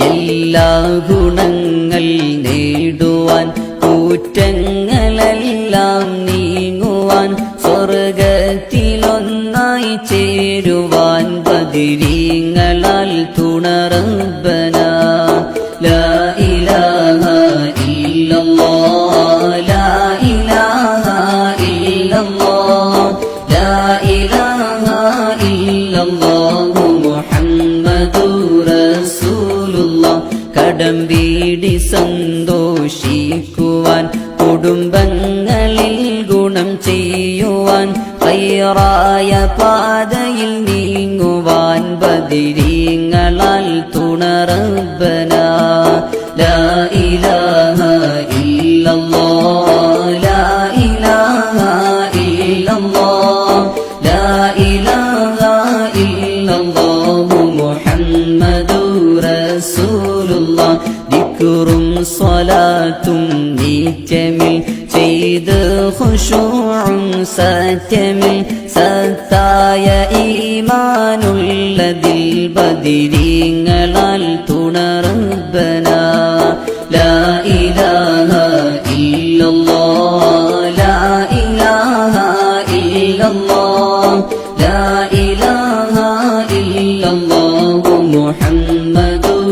എല്ലാ ഗുണങ്ങൾ നേടുവാൻ കുറ്റങ്ങളെല്ലാം നീങ്ങുവാൻ സ്വർഗത്തിലൊന്നായി ചേരുവാൻ ബദരീങ്ങളാൽ തുണ റബ്ബനാ ലാ ഇലാഹ ഇല്ലല്ലാഹ് ലാ ഇലാഹ ഇല്ലല്ലാഹ് ലാ ഇലാഹ ഇല്ലല്ലാഹു മുഹമ്മദുർ റസൂലുള്ളാഹ് കടംവീടി സന്തോഷിക്കുവാൻ കുടുംബങ്ങളിൽ ഗുണം ചെയ്യുവാൻ ഖൈറായ പാതയിൽ നീങ്ങുവാൻ ബദരീങ്ങളാൽ തുണ റബ്ബനാ ലാ ഇലാഹ ഇല്ലല്ലാഹ് ലാ ഇലാഹ ഇല്ലല്ലാഹ് ലാ ഇലാഹ ഇല്ലല്ലാഹു മുഹമ്മദുർ റസൂലുള്ളാഹ് ദിക്റും സ്വലാത്തും നിത്യമിൽ ചെയ്ത് ഖുശൂഉം സത്യമിൽ സത്തായ ഈമാനുള്ളതിൽ ബദരീങ്ങളാൽ തുണ റബ്ബനാ